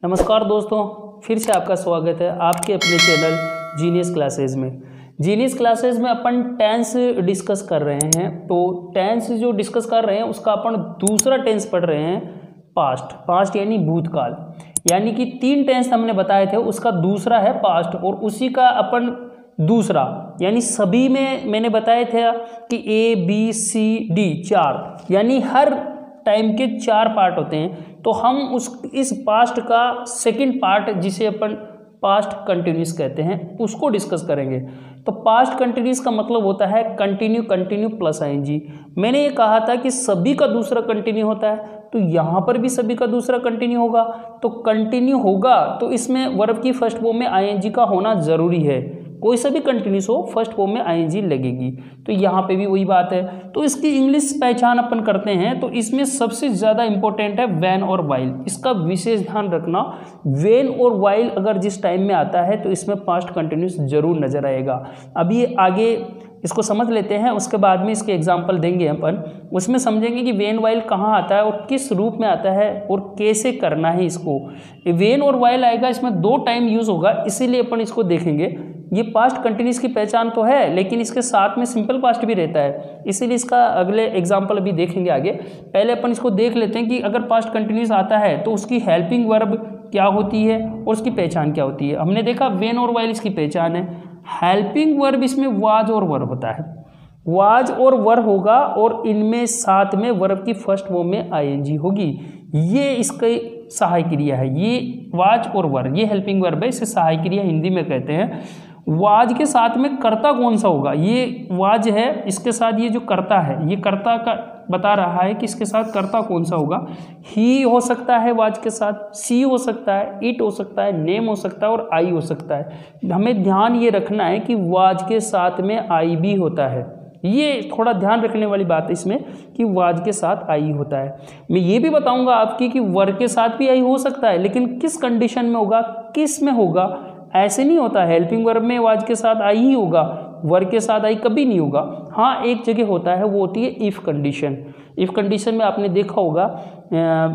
नमस्कार दोस्तों, फिर से आपका स्वागत है आपके अपने चैनल जीनियस क्लासेस में। जीनियस क्लासेस में अपन टेंस डिस्कस कर रहे हैं। तो टेंस जो डिस्कस कर रहे हैं उसका अपन दूसरा टेंस पढ़ रहे हैं, पास्ट यानी भूतकाल। यानी कि 3 टेंस हमने बताए थे, उसका दूसरा है पास्ट और उसी का अपन दूसरा यानी सभी में मैंने बताया था कि ABCD 4 यानी हर टाइम के 4 पार्ट होते हैं। तो हम इस पास्ट का सेकंड पार्ट जिसे अपन पास्ट कंटिन्यूस कहते हैं उसको डिस्कस करेंगे। तो पास्ट कंटिन्यूस का मतलब होता है कंटिन्यू प्लस ING। मैंने ये कहा था कि सभी का दूसरा कंटिन्यू होता है, तो यहाँ पर भी सभी का दूसरा कंटिन्यू होगा। तो कंटिन्यू होगा तो इसमें वर्ब की फर्स्ट फॉर्म में ING का होना जरूरी है। कोई सा भी कंटिन्यूस हो फर्स्ट फॉर्म में ING लगेगी। तो यहाँ पे भी वही बात है। तो इसकी इंग्लिश पहचान अपन करते हैं तो इसमें सबसे ज़्यादा इंपॉर्टेंट है व्हेन और व्हाइल। इसका विशेष ध्यान रखना, व्हेन और व्हाइल अगर जिस टाइम में आता है तो इसमें पास्ट कंटिन्यूस जरूर नजर आएगा। अभी आगे इसको समझ लेते हैं, उसके बाद में इसके एग्जाम्पल देंगे अपन। उसमें समझेंगे कि वेन वाइल कहाँ आता है और किस रूप में आता है और कैसे करना है इसको। वेन और वाइल आएगा, इसमें 2 टाइम यूज होगा, इसीलिए अपन इसको देखेंगे। ये पास्ट कंटिन्यूस की पहचान तो है, लेकिन इसके साथ में सिंपल पास्ट भी रहता है, इसीलिए इसका अगले एग्जाम्पल अभी देखेंगे आगे। पहले अपन इसको देख लेते हैं कि अगर पास्ट कंटिन्यूस आता है तो उसकी हेल्पिंग वर्ब क्या होती है और उसकी पहचान क्या होती है। हमने देखा वेन और वाइल इसकी पहचान है। हेल्पिंग वर्ब इसमें वाज और वर होता है, वाज और वर होगा और इनमें साथ में वर्ब की फर्स्ट फॉर्म में ING होगी। ये इसकी सहाय क्रिया है, ये वाज और वर, ये हेल्पिंग वर्ब है, इसे सहाय क्रिया हिंदी में कहते हैं। वाज के साथ में कर्ता कौन सा होगा, ये वाज है, इसके साथ ये जो कर्ता है, ये कर्ता का बता रहा है कि इसके साथ कर्ता कौन सा होगा। ही हो सकता है वाज के साथ, सी हो सकता है, इट हो सकता है, नेम हो सकता है और आई हो सकता है। हमें ध्यान ये रखना है कि वाज के साथ में आई भी होता है। ये थोड़ा ध्यान रखने वाली बात है इसमें कि वाज के साथ आई होता है। मैं ये भी बताऊंगा आपकी कि वर के साथ भी आई हो सकता है, लेकिन किस कंडीशन में होगा, किस में होगा, ऐसे नहीं होता। हेल्पिंग वर्ब में वाज के साथ आई ही होगा, वर के साथ आई कभी नहीं होगा। हाँ, एक जगह होता है, वो होती है इफ कंडीशन। इफ कंडीशन में आपने देखा होगा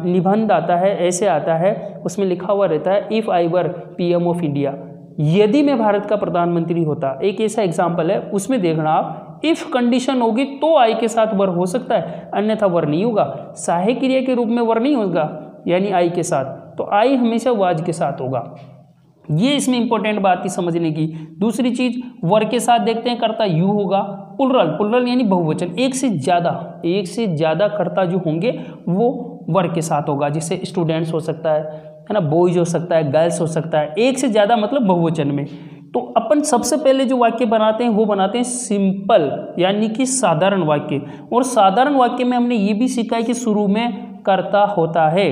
निबंध आता है, ऐसे आता है, उसमें लिखा हुआ रहता है if I were PM of India, यदि मैं भारत का प्रधानमंत्री होता। एक ऐसा एग्जाम्पल है, उसमें देखना आप, इफ कंडीशन होगी तो आई के साथ वर हो सकता है, अन्यथा वर नहीं होगा। सहायक क्रिया के रूप में वर नहीं होगा यानी आई के साथ, तो आई हमेशा वाज के साथ होगा। ये इसमें इंपॉर्टेंट बात थी समझने की। दूसरी चीज, वर के साथ देखते हैं कर्ता यू होगा। पुलरल यानी बहुवचन, एक से ज्यादा कर्ता जो होंगे वो वर के साथ होगा। जैसे स्टूडेंट्स हो सकता है ना, बॉयज हो सकता है, गर्ल्स हो सकता है, एक से ज्यादा मतलब बहुवचन में। तो अपन सबसे पहले जो वाक्य बनाते हैं वो बनाते हैं सिंपल यानी कि साधारण वाक्य। और साधारण वाक्य में हमने ये भी सीखा है कि शुरू में कर्ता होता है,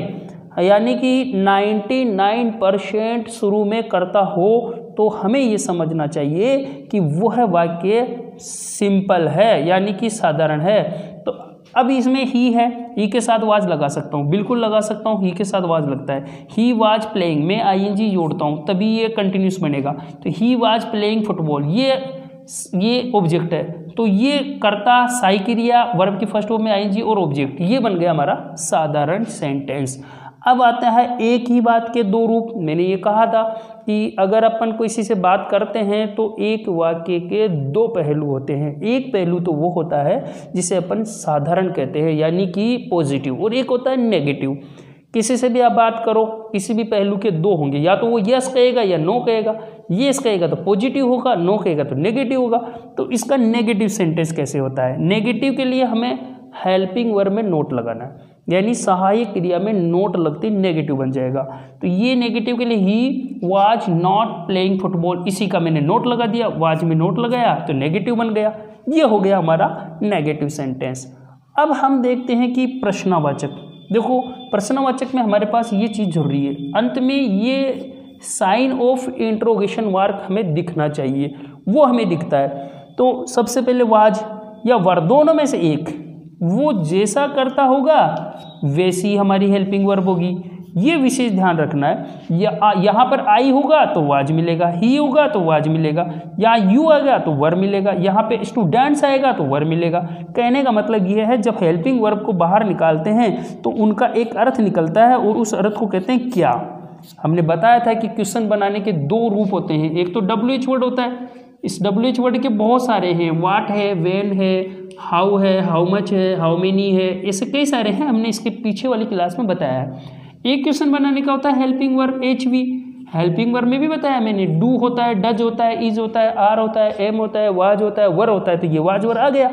यानी कि 99% शुरू में करता हो तो हमें ये समझना चाहिए कि वह वाक्य सिंपल है यानी कि साधारण है। तो अब इसमें ही है, ही के साथ वाज लगा सकता हूँ, बिल्कुल लगा सकता हूँ, ही के साथ वाज लगता है। ही वाज प्लेइंग, मैं ING जोड़ता हूँ तभी ये कंटिन्यूस बनेगा। तो ही वाज प्लेइंग फुटबॉल, ये ऑब्जेक्ट है, तो ये कर्ता, सहायक क्रिया, वर्ब की फर्स्ट फॉर्म में ING और ऑब्जेक्ट, ये बन गया हमारा साधारण सेंटेंस। अब आता है एक ही बात के 2 रूप। मैंने ये कहा था कि अगर अपन किसी से बात करते हैं तो एक वाक्य के 2 पहलू होते हैं। एक पहलू तो वो होता है जिसे अपन साधारण कहते हैं यानी कि पॉजिटिव, और एक होता है नेगेटिव। किसी से भी आप बात करो, किसी भी पहलू के 2 होंगे, या तो वो यस कहेगा या नो कहेगा। यस कहेगा तो पॉजिटिव होगा, नो कहेगा तो नेगेटिव होगा। तो इसका नेगेटिव सेंटेंस कैसे होता है? नेगेटिव के लिए हमें हेल्पिंग वर्ब में नोट लगाना है, यानी सहायक क्रिया में नोट लगती नेगेटिव बन जाएगा। तो ये नेगेटिव के लिए he was not playing football, इसी का मैंने नोट लगा दिया, वाज में नोट लगाया तो नेगेटिव बन गया। ये हो गया हमारा नेगेटिव सेंटेंस। अब हम देखते हैं कि प्रश्नवाचक। देखो, प्रश्नवाचक में हमारे पास ये चीज़ जरूरी है, अंत में ये साइन ऑफ इंट्रोगेशन मार्क हमें दिखना चाहिए, वो हमें दिखता है। तो सबसे पहले वाज या वर, दोनों में से एक, वो जैसा करता होगा वैसी हमारी हेल्पिंग वर्ब होगी। ये विशेष ध्यान रखना है। यहाँ पर आई होगा तो वाज मिलेगा, ही होगा तो वाज मिलेगा, यहाँ यू आएगा तो वर मिलेगा, यहाँ पे स्टूडेंट्स आएगा तो वर मिलेगा। कहने का मतलब ये है, जब हेल्पिंग वर्ब को बाहर निकालते हैं तो उनका एक अर्थ निकलता है और उस अर्थ को कहते हैं क्या। हमने बताया था कि क्वेश्चन बनाने के दो रूप होते हैं, एक तो WH वर्ड होता है, इस WH वर्ड के बहुत सारे हैं, व्हाट है, व्हेन है, हाउ है, हाउ मच है, हाउ मेनी है, ऐसे कई सारे हैं, हमने इसके पीछे वाली क्लास में बताया है। एक क्वेश्चन बनाने का होता है helping verb HV, helping verb में भी बताया मैंने, डू होता है, डज होता है, इज होता है, आर होता है, एम होता है, वाज होता है, वर होता है, तो ये वाज वर आ गया।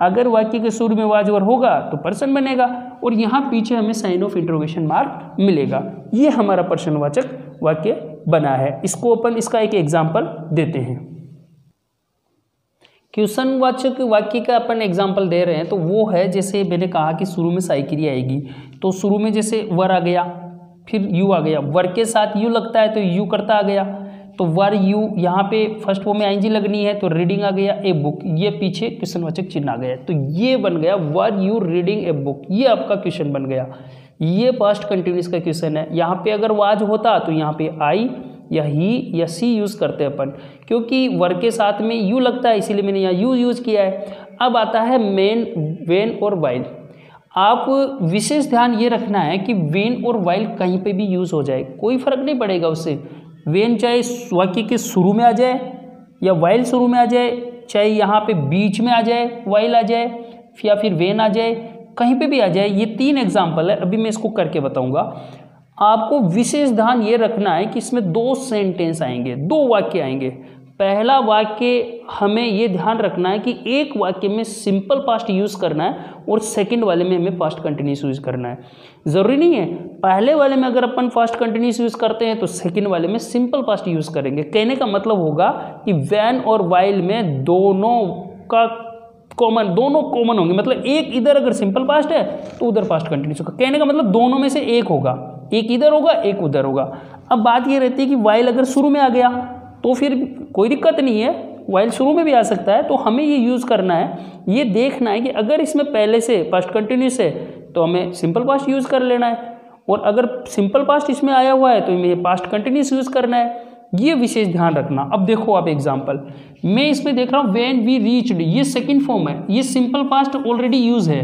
अगर वाक्य के शुरू में वाज वर होगा तो पर्सन बनेगा, और यहाँ पीछे हमें साइन ऑफ इंटरोगेशन मार्क मिलेगा। ये हमारा प्रश्नवाचक वाक्य बना है। इसको अपन इसका एक एग्जाम्पल देते हैं। क्वेश्चनवाचक वाक्य का अपन एग्जाम्पल दे रहे हैं, तो वो है जैसे मैंने कहा कि शुरू में साई क्रिया आएगी, तो शुरू में जैसे वर आ गया, फिर यू आ गया, वर के साथ यू लगता है तो यू करता आ गया, तो वर यू, यहाँ पे फर्स्ट फॉर्म में आईएनजी लगनी है तो रीडिंग आ गया, ए बुक, ये पीछे क्वेश्चनवाचक चिन्ह आ गया, तो ये बन गया were you reading a book, ये आपका क्वेश्चन बन गया। ये पास्ट कंटिन्यूस का क्वेश्चन है। यहाँ पे अगर वाज होता तो यहाँ पे आई या ही या सी यूज़ करते अपन, क्योंकि वर के साथ में यू लगता है इसीलिए मैंने यहाँ यू यूज़ किया है। अब आता है मेन, वेन और वाइल। आप विशेष ध्यान ये रखना है कि वेन और वाइल कहीं पे भी यूज़ हो जाए, कोई फर्क नहीं पड़ेगा उससे। वेन चाहे वाक्य के शुरू में आ जाए या वाइल शुरू में आ जाए, चाहे यहाँ पे बीच में आ जाए वाइल आ जाए, या फिर वेन आ जाए, कहीं पे भी आ जाए। ये 3 एग्जाम्पल है, अभी मैं इसको करके बताऊंगा। आपको विशेष ध्यान ये रखना है कि इसमें 2 सेंटेंस आएंगे, 2 वाक्य आएंगे। पहला वाक्य हमें ये ध्यान रखना है कि एक वाक्य में सिंपल पास्ट यूज़ करना है और सेकंड वाले में हमें पास्ट कंटिन्यूस यूज़ करना है। ज़रूरी नहीं है पहले वाले में अगर अपन पास्ट कंटिन्यूस यूज़ करते हैं तो सेकंड वाले में सिंपल पास्ट यूज़ करेंगे। कहने का मतलब होगा कि व्हेन और व्हाइल में दोनों कॉमन होंगे, मतलब एक इधर अगर सिंपल पास्ट है तो उधर पास्ट कंटिन्यूस होगा। कहने का मतलब दोनों में से एक होगा, एक इधर होगा एक उधर होगा। अब बात ये रहती है कि व्हाइल अगर शुरू में आ गया तो फिर कोई दिक्कत नहीं है, व्हाइल शुरू में भी आ सकता है, तो हमें ये यूज़ करना है, ये देखना है कि अगर इसमें पहले से पास्ट कंटिन्यूस है तो हमें सिंपल पास्ट यूज़ कर लेना है, और अगर सिंपल पास्ट इसमें आया हुआ है तो हमें पास्ट कंटिन्यूस यूज़ करना है। ये विशेष ध्यान रखना। अब देखो आप एग्जाम्पल, मैं इसमें देख रहा हूँ व्हेन वी रीच्ड, ये सेकंड फॉर्म है, ये सिंपल पास्ट ऑलरेडी यूज़ है,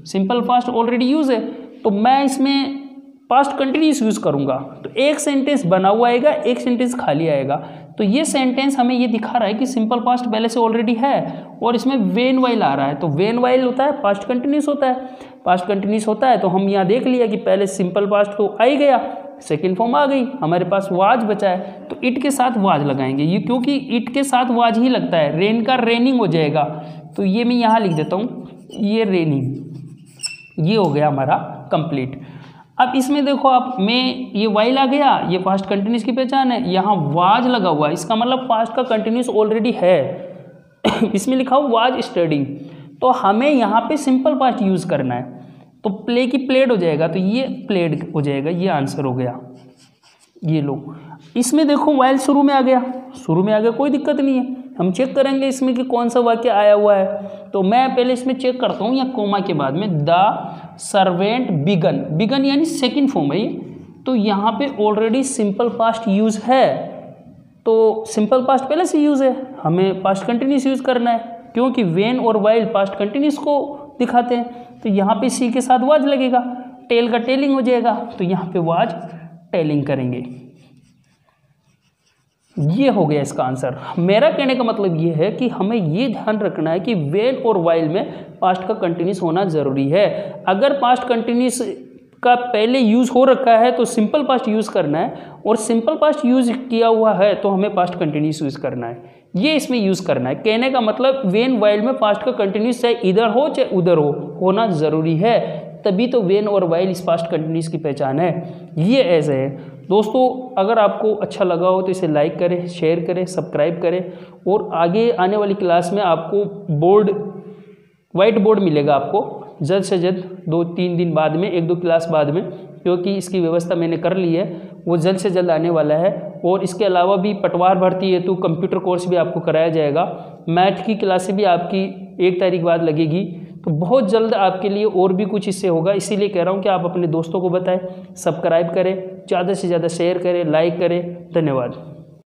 सिंपल पास्ट ऑलरेडी यूज़ है, तो मैं इसमें पास्ट कंटिन्यूस यूज़ करूँगा। तो एक सेंटेंस बना हुआ आएगा, एक सेंटेंस खाली आएगा। तो ये सेंटेंस हमें ये दिखा रहा है कि सिंपल पास्ट पहले से ऑलरेडी है और इसमें वेन वाइल आ रहा है, तो वेन वाइल होता है पास्ट कंटिन्यूस होता है, पास्ट कंटिन्यूस होता है। तो हम यहाँ देख लिया कि पहले सिंपल पास्ट तो आ ही गया, सेकेंड फॉर्म आ गई, हमारे पास वाज बचा है, तो इट के साथ वाज लगाएंगे ये, क्योंकि इट के साथ वाज ही लगता है। रेन का रेनिंग हो जाएगा, तो ये मैं यहाँ लिख देता हूँ, ये रेनिंग, ये हो गया हमारा कंप्लीट। अब इसमें देखो आप, मैं ये वाइल आ गया, ये पास्ट कंटिन्यूस की पहचान है, यहाँ वाज लगा हुआ है, इसका मतलब पास्ट का कंटिन्यूस ऑलरेडी है। इसमें लिखा हुआ वाज स्टडिंग, तो हमें यहाँ पे सिंपल पास्ट यूज़ करना है, तो प्ले की प्लेड हो जाएगा, तो ये प्लेड हो जाएगा, ये आंसर हो गया। ये लो, इसमें देखो वाइल शुरू में आ गया, शुरू में आ गया, कोई दिक्कत नहीं है, हम चेक करेंगे इसमें कि कौन सा वाक्य आया हुआ है। तो मैं पहले इसमें चेक करता हूँ, या कोमा के बाद में द सर्वेंट बिगन, बिगन यानी सेकंड फॉर्म है ये, तो यहाँ पे ऑलरेडी सिंपल पास्ट यूज़ है, तो सिंपल पास्ट पहले से यूज़ है, हमें पास्ट कंटिन्यूस यूज़ करना है, क्योंकि वेन और वाइल पास्ट कंटिन्यूस को दिखाते हैं। तो यहाँ पे सी के साथ वाज लगेगा, टेल का टेलिंग हो जाएगा, तो यहाँ पे वाज टेलिंग करेंगे। ये हो गया इसका आंसर। मेरा कहने का मतलब ये है कि हमें ये ध्यान रखना है कि वेन और वाइल में पास्ट का कंटिन्यूस होना ज़रूरी है। अगर पास्ट कंटिन्यूस का पहले यूज़ हो रखा है तो सिंपल पास्ट यूज़ करना है, और सिंपल पास्ट यूज़ किया हुआ है तो हमें पास्ट कंटिन्यूस यूज़ करना है, ये इसमें यूज़ करना है। कहने का मतलब वेन वाइल में पास्ट का कंटिन्यूस चाहे इधर हो चाहे उधर हो, होना ज़रूरी है, तभी तो वेन और वाइल इस पास्ट कंटिन्यूस की पहचान है। ये ऐसे है दोस्तों। अगर आपको अच्छा लगा हो तो इसे लाइक करें, शेयर करें, सब्सक्राइब करें, और आगे आने वाली क्लास में आपको बोर्ड, वाइट बोर्ड मिलेगा आपको जल्द से जल्द, 2-3 दिन बाद में, 1-2 क्लास बाद में, क्योंकि इसकी व्यवस्था मैंने कर ली है, वो जल्द से जल्द आने वाला है। और इसके अलावा भी पटवार भर्ती है तो कंप्यूटर कोर्स भी आपको कराया जाएगा, मैथ की क्लासें भी आपकी 1 तारीख बाद लगेगी, तो बहुत जल्द आपके लिए और भी कुछ इससे होगा। इसीलिए कह रहा हूँ कि आप अपने दोस्तों को बताएं, सब्सक्राइब करें, ज़्यादा से ज़्यादा शेयर करें, लाइक करें। धन्यवाद।